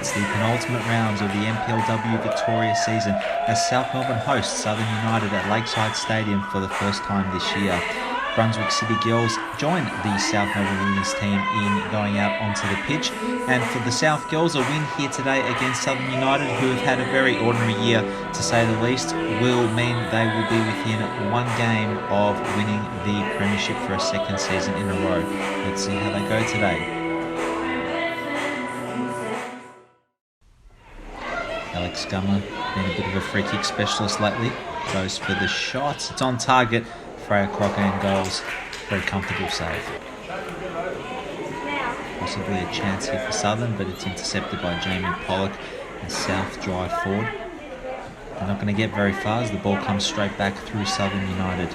It's the penultimate rounds of the NPLW Victoria season as South Melbourne hosts Southern United at Lakeside Stadium for the first time this year. Brunswick City Girls join the South Melbourne Lions team in going out onto the pitch, and for the South Girls, a win here today against Southern United, who have had a very ordinary year to say the least, will mean they will be within one game of winning the premiership for a second season in a row. Let's see how they go today. Alex Gummer, been a bit of a free kick specialist lately, goes for the shot. It's on target. Freya Crocker in goals. Very comfortable save. Possibly a chance here for Southern, but it's intercepted by Jamie Pollock and South drive forward. They're not going to get very far as the ball comes straight back through Southern United.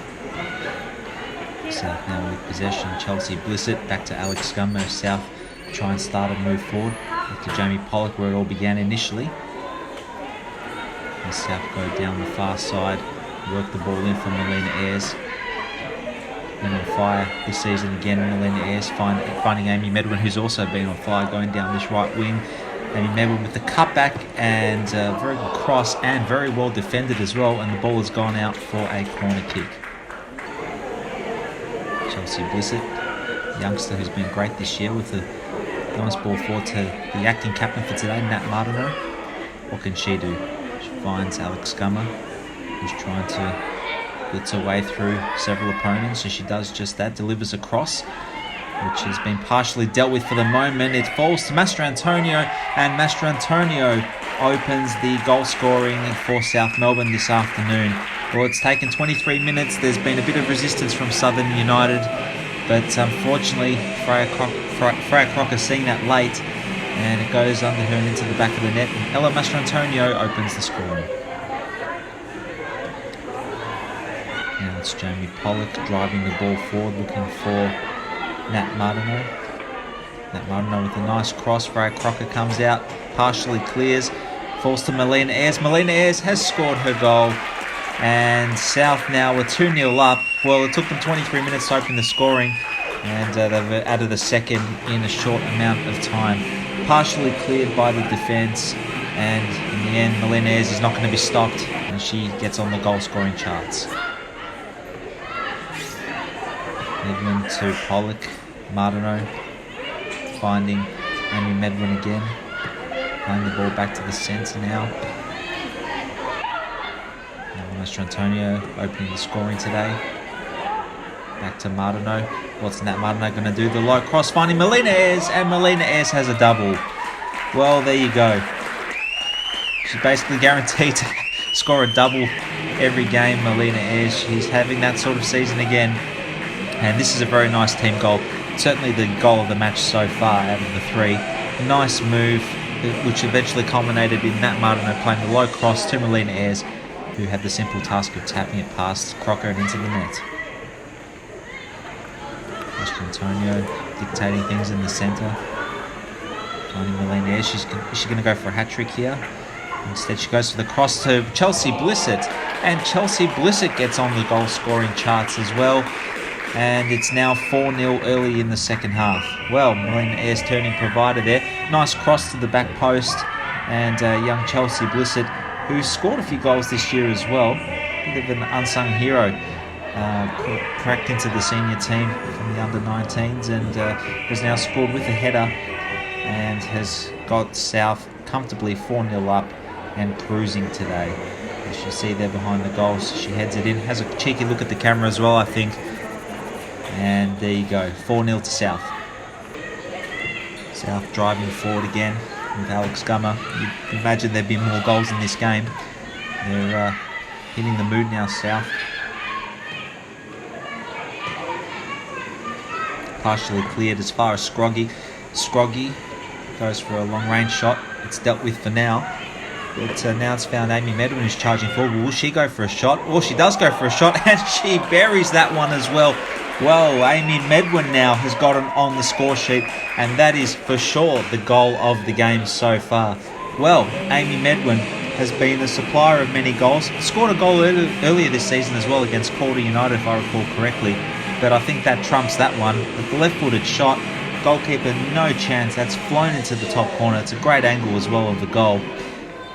South now with possession. Chelsea Blissett back to Alex Gummer. South try and start a move forward. Back to Jamie Pollock where it all began initially. And South go down the far side. Work the ball in from Melina Ayres. Been on fire this season again. Melina Ayres finding Amy Medwin, who's also been on fire, going down this right wing. Amy Medwin with the cutback and very good cross and very well defended as well. And the ball has gone out for a corner kick. Chelsea Blissett, youngster who's been great this year, with a nice ball forward to the acting captain for today, Nat Martineau. What can she do? She finds Alex Gummer, who's trying to blitz her way through several opponents, and she does just that, delivers a cross, which has been partially dealt with for the moment. It falls to Master Antonio, and Master Antonio opens the goal scoring for South Melbourne this afternoon. Well, it's taken 23 minutes. There's been a bit of resistance from Southern United, but unfortunately Freya Crocker seeing that late, and it goes under her and into the back of the net, and Ella Master Antonio opens the scoring. Now it's Jamie Pollock driving the ball forward, looking for Nat Martineau. Nat Martineau with a nice cross. Freya Crocker comes out, partially clears, falls to Melina Ayres. Melina Ayres has scored her goal, and South now are 2-0 up. Well, it took them 23 minutes to open the scoring, and they've added a second in a short amount of time. Partially cleared by the defence, and in the end, Melina Ayres is not going to be stopped, and she gets on the goal scoring charts. Medwin to Pollock, Martineau finding Amy Medwin again, playing the ball back to the centre now. Master Antonio opening the scoring today. Back to Martineau. What's Nat Martineau going to do? The low cross, finding Melina Ayres, and Melina Ayres has a double. Well, there you go. She's basically guaranteed to score a double every game, Melina Ayres. She's having that sort of season again. And this is a very nice team goal. Certainly the goal of the match so far out of the three. Nice move, which eventually culminated in Nat Martineau playing the low cross to Melina Ayres, who had the simple task of tapping it past Crocker and into the net. Master Antonio dictating things in the centre. Finding Melina Ayres. Is she going to go for a hat-trick here? Instead she goes for the cross to Chelsea Blissett. And Chelsea Blissett gets on the goal-scoring charts as well. And it's now 4-0 early in the second half. Well, Melina Ayres turning provider there. Nice cross to the back post. And young Chelsea Blissett, who scored a few goals this year as well. A bit of an unsung hero. Cracked into the senior team from the under-19s, and has now scored with a header and has got South comfortably 4-0 up and cruising today. As you see there behind the goals, she heads it in. Has a cheeky look at the camera as well, I think. And there you go, 4-0 to South. South driving forward again with Alex Gummer. You'd imagine there'd be more goals in this game. They're hitting the mood now, South. Partially cleared as far as Scroggy. Scroggy goes for a long-range shot. It's dealt with for now. But now it's found Amy Medwin, who's charging forward. Will she go for a shot? Well, she does go for a shot, and she buries that one as well. Well, Amy Medwin now has gotten on the score sheet, and that is for sure the goal of the game so far. Well, Amy Medwin has been the supplier of many goals. Scored a goal earlier this season as well against Calder United, if I recall correctly. But I think that trumps that one. With the left-footed shot, Goalkeeper, no chance. That's flown into the top corner. It's a great angle as well of the goal.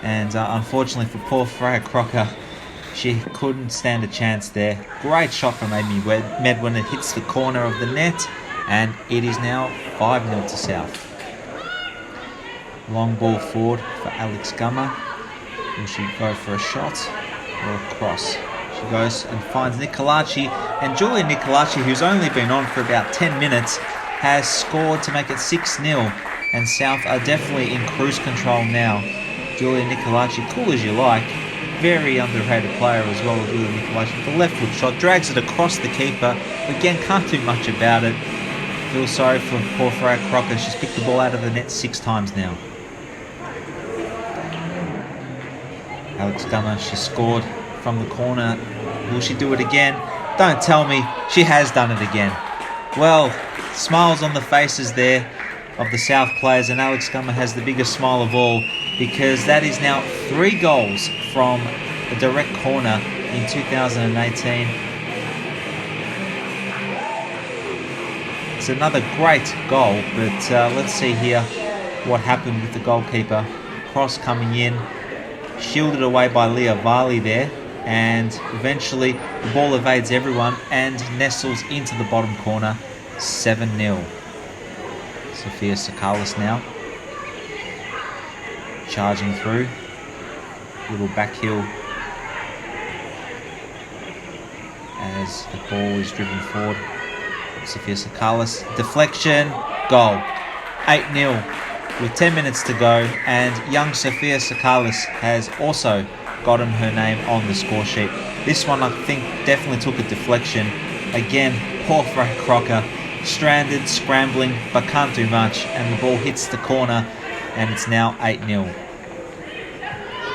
And unfortunately for poor Freya Crocker, she couldn't stand a chance there. Great shot from Amy Medwin. It hits the corner of the net, and it is now 5-0 to South. Long ball forward for Alex Gummer. Will she go for a shot or a cross? She goes and finds Nicolacci, and Julia Nicolacci, who's only been on for about 10 minutes, has scored to make it 6-0, and South are definitely in cruise control now. Julia Nicolacci, cool as you like, very underrated player as well. Julia Nicolacci, the left foot shot, drags it across the keeper. Again, can't do much about it. Feel sorry for poor Freya Crocker. She's picked the ball out of the net 6 times now. Alex Gummer, she scored from the corner. Will she do it again? Don't tell me she has done it again. Well, smiles on the faces there of the South players, and Alex Gummer has the biggest smile of all, because that is now 3 goals from a direct corner in 2018. It's another great goal, but let's see here what happened with the goalkeeper. Cross coming in, shielded away by Leah Varley there, and eventually the ball evades everyone and nestles into the bottom corner. 7-0. Sophia Sakalis now charging through, little back heel as the ball is driven forward. Sophia Sakalis, deflection, goal. 8-0 with 10 minutes to go, and young Sophia Sakalis has also gotten her name on the score sheet. This one I think definitely took a deflection. Again, poor Freya Crocker, stranded, scrambling, but can't do much, and the ball hits the corner, and it's now 8-0.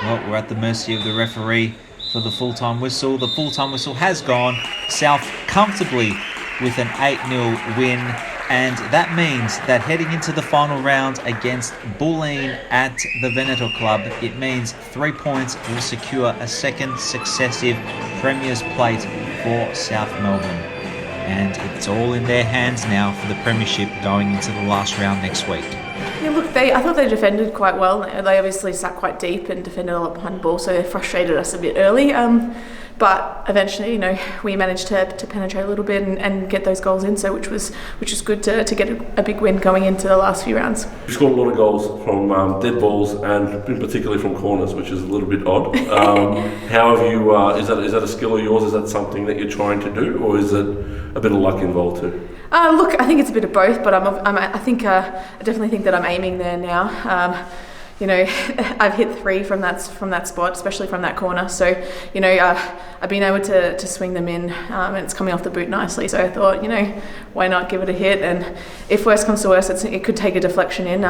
Well, we're at the mercy of the referee for the full-time whistle. The full-time whistle has gone. South comfortably with an 8-0 win, and that means that heading into the final round against Bulleen at the Veneto Club, it means 3 points will secure a second successive Premier's plate for South Melbourne. And it's all in their hands now for the premiership going into the last round next week. Yeah, look, I thought they defended quite well. They obviously sat quite deep and defended a lot behind the ball, so they frustrated us a bit early. But eventually, we managed to penetrate a little bit and get those goals in, so which was good to get a big win going into the last few rounds. You scored a lot of goals from dead balls, and particularly from corners, which is a little bit odd. How have you? Is that a skill of yours? Is that something that you're trying to do, or is it a bit of luck involved too? Look, I think it's a bit of both, but I definitely think that I'm aiming there now. I've hit 3 from that spot, especially from that corner. So, I've been able to swing them in, and it's coming off the boot nicely. So I thought, why not give it a hit? And if worse comes to worse, it could take a deflection in.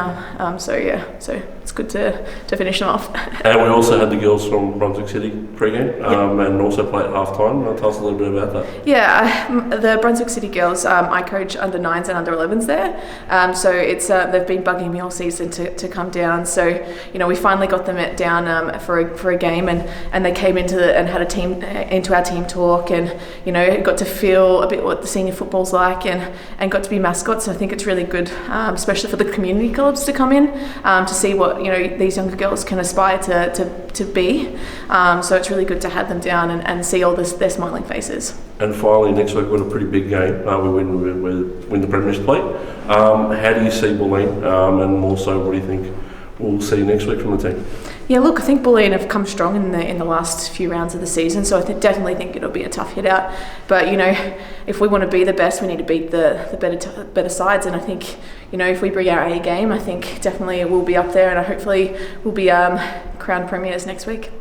So it's good to finish them off. And we also had the girls from Brunswick City pre-game, and also play at half-time. Tell us a little bit about that. Yeah, the Brunswick City girls, I coach under 9s and under 11s there. So it's they've been bugging me all season to come down. So we finally got them down for a game, and they came into our team talk, and got to feel a bit what the senior football's like, and got to be mascots. I think it's really good, especially for the community clubs to come in to see what these younger girls can aspire to be. So it's really good to have them down and see all their smiling faces. And finally, next week we've got a pretty big game. We win the Premiership plate. How do you see Bulleen, and more so, what do you think we'll see next week from the team? Yeah, look, I think Bulleen have come strong in the last few rounds of the season, so I definitely think it'll be a tough hit out. But if we want to be the best, we need to beat the better sides. And I think if we bring our A game, I think definitely we'll be up there, and hopefully we'll be crowned premiers next week.